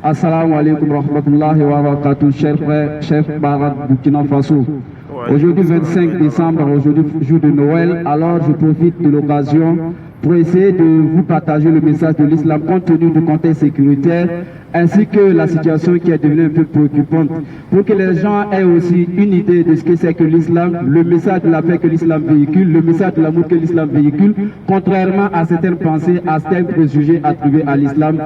Assalamu alaikum rahmatullahi wa barakatuh, chers frères, chers Barat Burkina Faso. Aujourd'hui 25 décembre, aujourd'hui jour de Noël, alors je profite de l'occasion pour essayer de vous partager le message de l'islam compte tenu du contexte sécuritaire ainsi que la situation qui est devenue un peu préoccupante, pour que les gens aient aussi une idée de ce que c'est que l'islam, le message de la paix que l'islam véhicule, le message de l'amour que l'islam véhicule, contrairement à certaines pensées, à certains préjugés attribués à l'islam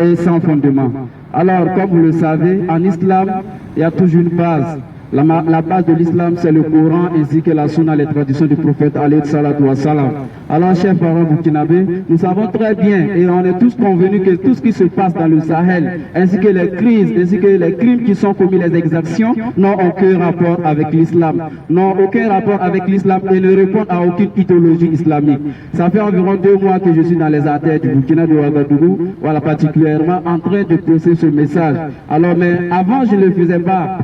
et sans fondement. Alors, comme vous le savez, en islam, il y a toujours une base. La base de l'islam, c'est le Coran ainsi que la sunna, les traditions du prophète alayhi salatu wa salam. Alors, chers parents burkinabés, nous savons très bien et on est tous convenus que tout ce qui se passe dans le Sahel, ainsi que les crises, ainsi que les crimes qui sont commis, les exactions, n'ont aucun rapport avec l'islam. N'ont aucun rapport avec l'islam et ne répondent à aucune idéologie islamique. Ça fait environ 2 mois que je suis dans les artères du Burkina de Ouagadougou, voilà, particulièrement en train de pousser ce message. Alors, mais avant, je ne le faisais pas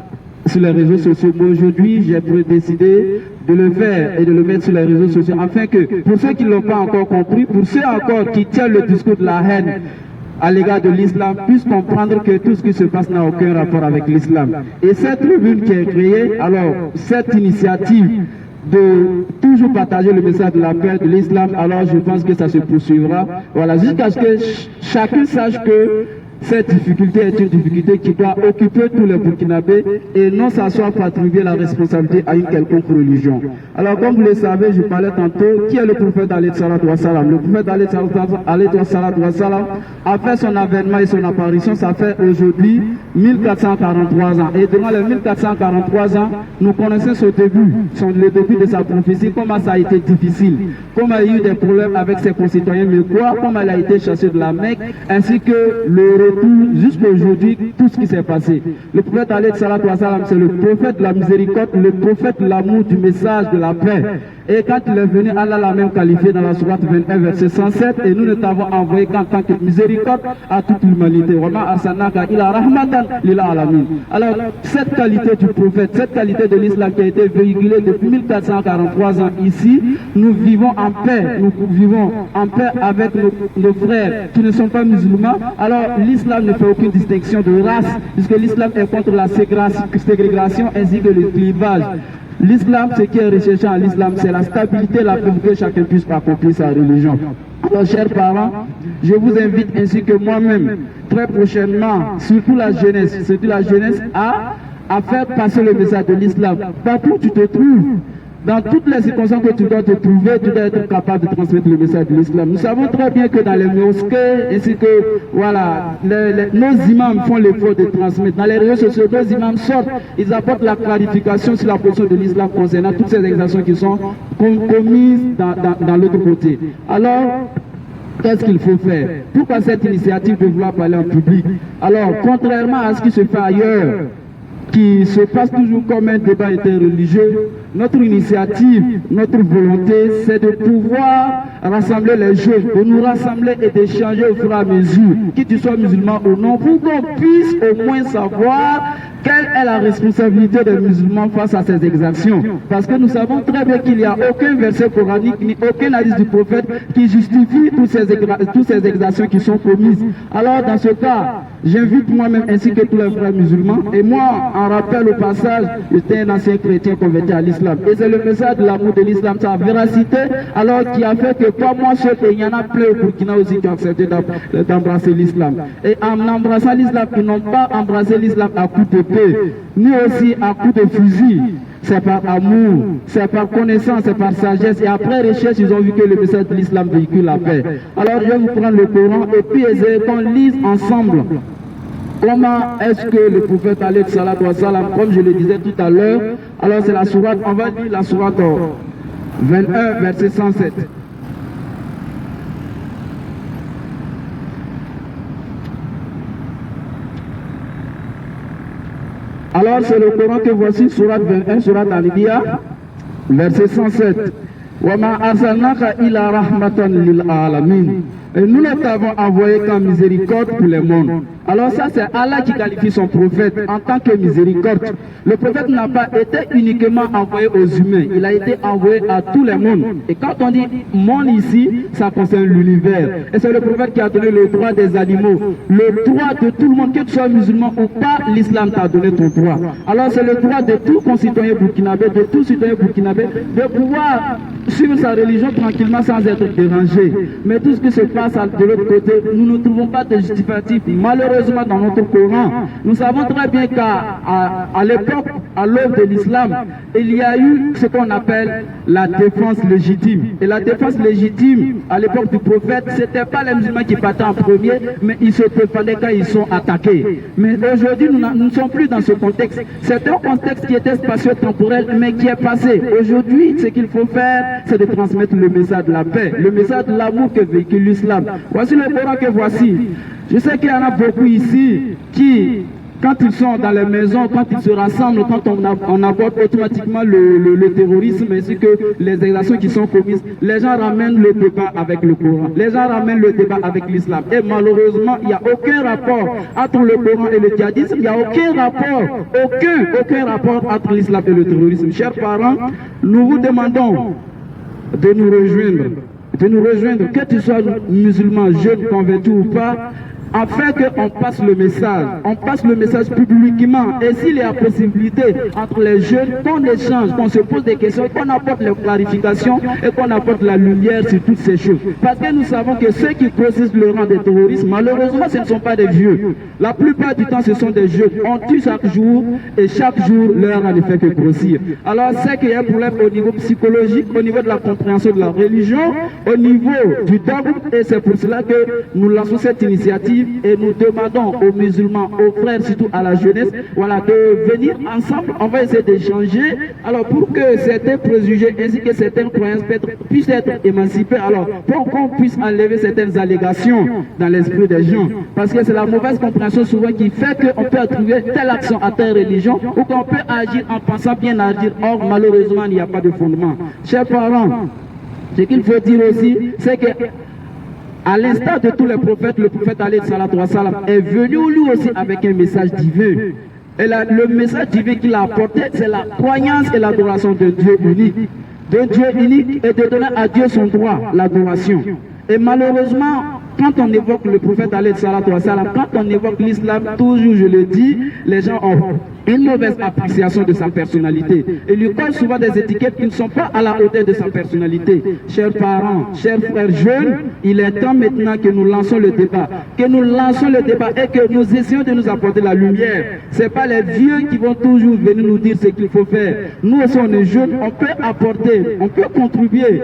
sur les réseaux sociaux. Aujourd'hui, j'ai décidé de le faire et de le mettre sur les réseaux sociaux afin que, pour ceux qui ne l'ont pas encore compris, pour ceux encore qui tiennent le discours de la haine à l'égard de l'islam, puissent comprendre que tout ce qui se passe n'a aucun rapport avec l'islam. Et cette tribune qui est créée, alors cette initiative de toujours partager le message de la paix de l'islam, alors je pense que ça se poursuivra. Voilà, jusqu'à ce que chacun sache que cette difficulté est une difficulté qui doit occuper tous les Burkinabés et non s'asseoir pour attribuer la responsabilité à une quelconque religion. Alors, comme vous le savez, je parlais tantôt, qui est le prophète alayhi salatu wa salam? Le prophète alayhi salatu wa salam a fait son avènement et son apparition, ça fait aujourd'hui 1443 ans. Et durant les 1443 ans, nous connaissons ce début, le début de sa prophétie, comment ça a été difficile, comment il y a eu des problèmes avec ses concitoyens, mais quoi, comment il a été chassé de la Mecque, ainsi que le jusqu'à aujourd'hui, tout ce qui s'est passé. Le prophète alayhi salatu wa salam, c'est le prophète de la miséricorde, le prophète de l'amour, du message de la paix. Et quand il est venu, Allah l'a même qualifié dans la sourate 21, verset 107, et nous ne t'avons envoyé qu'en tant que miséricorde à toute l'humanité. Alors, cette qualité du prophète, cette qualité de l'islam qui a été véhiculée depuis 1443 ans ici, nous vivons en paix, nous vivons en paix avec nos frères qui ne sont pas musulmans. Alors, l'islam ne fait aucune distinction de race, puisque l'islam est contre la ségrégation ainsi que le clivage. L'islam, ce qui est recherché en l'islam, c'est la stabilité, la paix, que chacun puisse accomplir sa religion. Alors, chers parents, je vous invite ainsi que moi-même, très prochainement, surtout la jeunesse, à faire passer le message de l'islam. Partout où tu te trouves, dans toutes les circonstances que tu dois te trouver, tu dois être capable de transmettre le message de l'islam. Nous savons très bien que dans les mosquées, ainsi que, voilà, nos imams font l'effort de transmettre. Dans les réseaux sociaux, nos imams sortent, ils apportent la clarification sur la position de l'islam concernant toutes ces exactions qui sont commises dans l'autre côté. Alors, qu'est-ce qu'il faut faire? Pourquoi cette initiative de vouloir parler en public? Alors, contrairement à ce qui se fait ailleurs, qui se passe toujours comme un débat interreligieux, notre initiative, notre volonté, c'est de pouvoir rassembler les jeunes, de nous rassembler et d'échanger au fur et à mesure, que tu sois musulman ou non, pour qu'on puisse au moins savoir quelle est la responsabilité des musulmans face à ces exactions. Parce que nous savons très bien qu'il n'y a aucun verset coranique, ni aucun hadith du prophète qui justifie toutes ces exactions qui sont commises. Alors dans ce cas, j'invite moi-même ainsi que tous les frères musulmans, et moi, en rappel au passage, j'étais un ancien chrétien converti à l'islam. Et c'est le message de l'amour de l'islam, sa véracité, alors qui a fait que comme moi, il y en a plein au Burkina aussi qui ont accepté d'embrasser l'islam. Et en embrassant l'islam, ils n'ont pas embrassé l'islam à coups d'épée, ni aussi à coups de fusil. C'est par amour, c'est par connaissance, c'est par sagesse. Et après recherche, ils ont vu que le message de l'islam véhicule la paix. Alors je vais vous prendre le Coran et puis essayer qu'on lise ensemble. Comment est-ce que le prophète alayhi salatu wa salam, comme je le disais tout à l'heure, alors c'est la sourate, on va lire la sourate 21, verset 107. Alors c'est le Coran que voici, sourate 21, sourate Al-Anbiya, verset 107. وَمَا أَرْسَلْنَاكَ إِلَّا رَحْمَةً لِلْعَالَمِينَ. Et nous ne t'avons envoyé qu'en miséricorde pour les mondes. Alors ça, c'est Allah qui qualifie son prophète en tant que miséricorde. Le prophète n'a pas été uniquement envoyé aux humains, il a été envoyé à tous les mondes. Et quand on dit monde ici, ça concerne l'univers. Et c'est le prophète qui a donné le droit des animaux, le droit de tout le monde, que tu sois musulman ou pas, l'islam t'a donné ton droit. Alors c'est le droit de tout concitoyen burkinabé, de tout citoyen burkinabé, de pouvoir suivre sa religion tranquillement sans être dérangé. Mais tout ce qui se passe de l'autre côté, nous ne trouvons pas de justificatif. Malheureusement, dans notre Coran, nous savons très bien qu'à l'époque, à l'aube de l'islam, il y a eu ce qu'on appelle la défense légitime. Et la défense légitime, à l'époque du prophète, ce n'était pas les musulmans qui partaient en premier, mais ils se défendaient quand ils sont attaqués. Mais aujourd'hui, nous ne sommes plus dans ce contexte. C'est un contexte qui était spatio-temporel, mais qui est passé. Aujourd'hui, ce qu'il faut faire, c'est de transmettre le message de la paix, le message de l'amour que véhicule l'islam. Voici le Coran que voici. Je sais qu'il y en a beaucoup ici qui, quand ils sont dans les maisons, quand ils se rassemblent, quand on aborde automatiquement le terrorisme ainsi que les exactions qui sont commises, les gens ramènent le débat avec le Coran. Les gens ramènent le débat avec l'islam. Et malheureusement, il n'y a aucun rapport entre le Coran et le djihadisme. Il n'y a aucun rapport entre l'islam et le terrorisme. Chers parents, nous vous demandons de nous rejoindre, que tu sois musulman, jeune, converti ou pas, afin qu'on passe le message publiquement. Et s'il y a possibilité entre les jeunes, qu'on échange, qu'on se pose des questions, qu'on apporte les clarifications et qu'on apporte la lumière sur toutes ces choses. Parce que nous savons que ceux qui grossissent le rang des terroristes, malheureusement, ce ne sont pas des vieux. La plupart du temps, ce sont des jeunes. On tue chaque jour et chaque jour, leur rang ne fait que grossir. Alors, c'est qu'il y a un problème au niveau psychologique, au niveau de la compréhension de la religion, au niveau du dogme, et c'est pour cela que nous lançons cette initiative. Et nous demandons aux musulmans, aux frères, surtout à la jeunesse, voilà, de venir ensemble. On va essayer d'échanger, alors pour que certains préjugés ainsi que certaines croyances puissent être émancipées, alors pour qu'on puisse enlever certaines allégations dans l'esprit des gens. Parce que c'est la mauvaise compréhension souvent qui fait qu'on peut attribuer telle action à telle religion ou qu'on peut agir en pensant bien agir. Or, malheureusement, il n'y a pas de fondement. Chers parents, ce qu'il faut dire aussi, c'est que à l'instar de tous les prophètes, le prophète alayhi salatu wa salam est venu lui aussi avec un message divin. Et le message divin qu'il a apporté, c'est la croyance et l'adoration de Dieu unique. De Dieu unique et de donner à Dieu son droit, l'adoration. Et malheureusement, quand on évoque le prophète alayhi salatu wa salam, quand on évoque l'islam, toujours je le dis, les gens ont une mauvaise appréciation de sa personnalité. Et lui collent souvent des étiquettes qui ne sont pas à la hauteur de sa personnalité. Chers parents, chers frères jeunes, il est temps maintenant que nous lançons le débat. Que nous lançons le débat et que nous essayons de nous apporter la lumière. Ce n'est pas les vieux qui vont toujours venir nous dire ce qu'il faut faire. Nous aussi on est jeunes, on peut apporter, on peut contribuer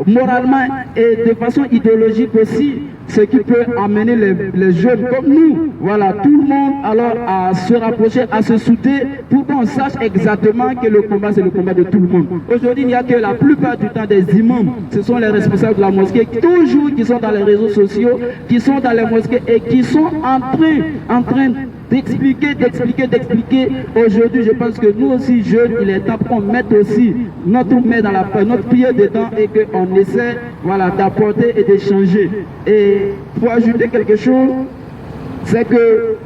moralement et de façon idéologique aussi, ce qui peut amener les jeunes comme nous, voilà, tout le monde alors à se rapprocher, à se souder pour qu'on sache exactement que le combat c'est le combat de tout le monde. Aujourd'hui il n'y a que la plupart du temps des imams, ce sont les responsables de la mosquée, toujours qui sont dans les réseaux sociaux, qui sont dans les mosquées et qui sont en train d'expliquer. Aujourd'hui, je pense que nous aussi, jeunes, il est temps qu'on mette aussi notre main dans notre pied dedans et qu'on essaie, voilà, d'apporter et d'échanger. Et pour ajouter quelque chose, c'est que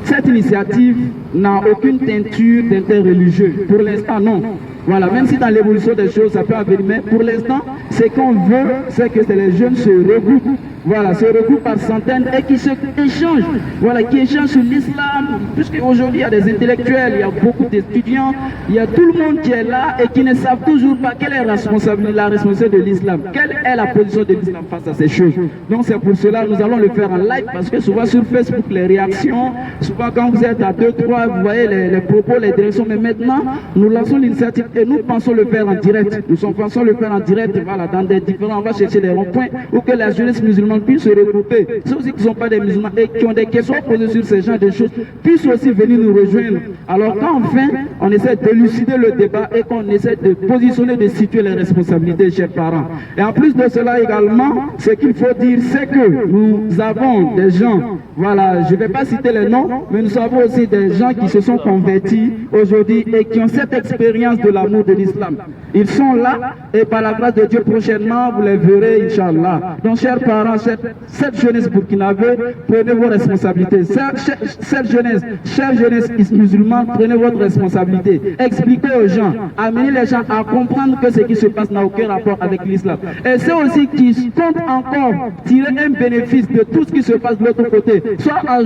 cette initiative n'a aucune teinture d'intérêt religieux. Pour l'instant, non. Voilà, même si dans l'évolution des choses, ça peut arriver, mais pour l'instant, ce qu'on veut, c'est que les jeunes se regroupent. Voilà, se regroupent par centaines et qui se échangent. Voilà, qui échangent sur l'islam. Puisqu'aujourd'hui, il y a des intellectuels, il y a beaucoup d'étudiants, il y a tout le monde qui est là et qui ne savent toujours pas quelle est la responsabilité de l'islam. Quelle est la position de l'islam face à ces choses. Donc c'est pour cela que nous allons le faire en live parce que souvent sur Facebook, les réactions, souvent quand vous êtes à 2-3, vous voyez les propos, les directions. Mais maintenant, nous lançons l'initiative et nous pensons le faire en direct. Nous pensons le faire en direct, voilà, dans des différents, on va chercher des ronds-points où que la jeunesse musulmane puissent se regrouper. Ceux aussi qui ne sont pas des musulmans et qui ont des questions posées sur ce genre de choses puissent aussi venir nous rejoindre. Alors quand enfin on essaie d'élucider le débat et qu'on essaie de positionner, de situer les responsabilités, chers parents. Et en plus de cela également, ce qu'il faut dire, c'est que nous avons des gens, voilà, je ne vais pas citer les noms, mais nous avons aussi des gens qui se sont convertis aujourd'hui et qui ont cette expérience de l'amour de l'islam. Ils sont là et par la grâce de Dieu prochainement, vous les verrez, Inch'Allah. Donc chers parents, cette jeunesse burkinabé, prenez vos responsabilités. Cette jeunesse, chère jeunesse musulmane, prenez votre responsabilité. Expliquez aux gens, amenez les gens à comprendre que ce qui se passe n'a aucun rapport avec l'islam. Et ceux aussi qui comptent encore tirer un bénéfice de tout ce qui se passe de l'autre côté, soit en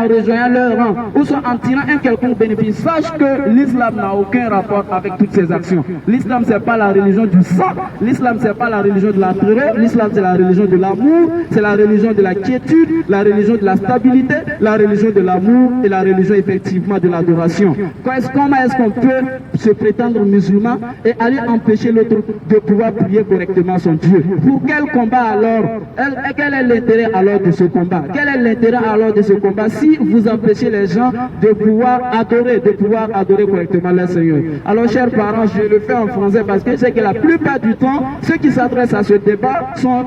rejoignant leur rang, ou soit en tirant un quelconque bénéfice, sache que l'islam n'a aucun rapport avec toutes ces actions. L'islam, c'est pas la religion du sang, l'islam, c'est pas la religion de la terreur, l'islam, c'est la religion de l'amour, c'est la religion de la quiétude, la religion de la stabilité, la religion de l'amour et la religion effectivement de l'adoration. Comment est-ce qu'on peut se prétendre musulman et aller empêcher l'autre de pouvoir prier correctement son Dieu? Pour quel combat alors? Quel est l'intérêt alors de ce combat? Quel est l'intérêt alors de ce combat si vous empêchez les gens de pouvoir adorer correctement leur Seigneur? Alors, chers parents, je le fais en français parce que je sais que la plupart du temps, ceux qui s'adressent à ce débat sont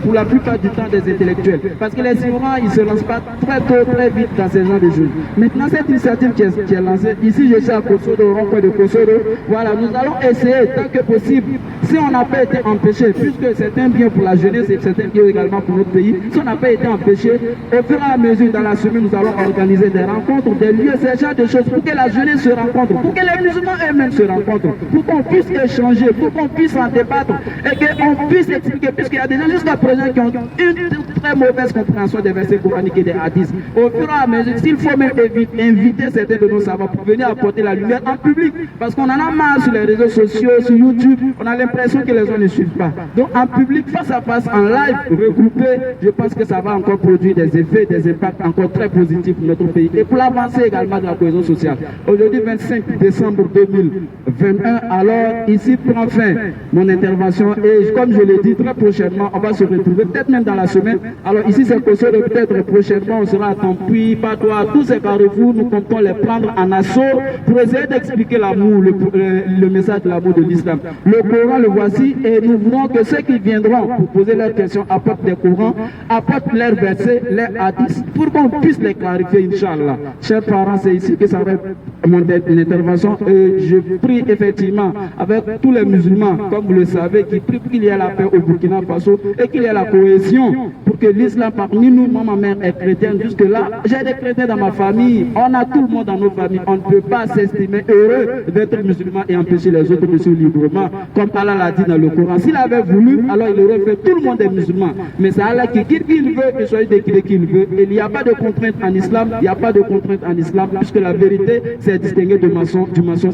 pour la plupart du temps des intellectuels. Parce que les ignorants, ils ne se lancent pas très tôt, très vite dans ces genres de jeux. Maintenant, cette initiative qui est lancée, ici je suis à Kosoro, au rond-point de Kosoro, voilà, nous allons essayer tant que possible, si on n'a pas été empêché, puisque c'est un bien pour la jeunesse et c'est un bien également pour notre pays, si on n'a pas été empêché, au fur et à mesure dans la semaine, nous allons organiser des rencontres, des lieux, ce genre de choses, pour que la jeunesse se rencontre, pour que les musulmans eux-mêmes se rencontrent, pour qu'on puisse échanger, pour qu'on puisse en débattre et qu'on puisse expliquer, puisqu'il y a des gens jusqu'à présent qui ont une très mauvaise compréhension des versets coraniques et des hadiths. Au fur et à mesure, s'il faut même inviter certains de nos savants pour venir apporter la lumière en public, parce qu'on en a marre sur les réseaux sociaux, sur YouTube, on a l'impression que les gens ne suivent pas. Donc en public, face à face, en live, regroupé, je pense que ça va encore produire des effets, des impacts encore très positifs pour notre pays et pour l'avancée également de la cohésion sociale. Aujourd'hui, 25 décembre 2021, alors ici prend fin mon intervention et comme je l'ai dit, très prochainement, on va se retrouver, peut-être même dans la semaine. Alors ici c'est Kosoro, peut-être prochainement on sera à Tampi, Patois, tous ces carrefours, nous comptons les prendre en assaut pour essayer d'expliquer l'amour, le message de l'amour de l'islam. Le Coran, le voici, et nous voulons que ceux qui viendront pour poser leurs questions apportent des Corans, apportent leurs versets, leurs hadiths, pour qu'on puisse les clarifier, Inch'Allah. Chers parents, c'est ici que ça va être mon intervention. Et je prie effectivement avec tous les musulmans, comme vous le savez, qui prient pour qu'il y ait la paix au Burkina Faso et qu'il y ait la cohésion, pour que l'islam parmi nous, moi ma mère est chrétienne, jusque-là, j'ai des chrétiens dans ma famille, on a tout le monde dans nos familles, on ne peut pas s'estimer heureux d'être musulman et empêcher les autres de suivre librement, comme Allah l'a dit dans le Coran. S'il avait voulu, alors il aurait fait tout le monde est musulman. Mais c'est Allah qui quitte qui il veut, que soit déclaré qui il veut. Et il n'y a pas de contrainte en islam, il n'y a pas de contrainte en islam, puisque la vérité, c'est distinguer du mensonge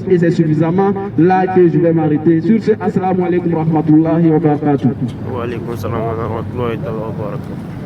et c'est suffisamment là que je vais m'arrêter. Sur ce, assalamu alaikum wa rahmatullahi wa barakatuh. Wa alaikum salam wa rahmatullahi wa barakatuh.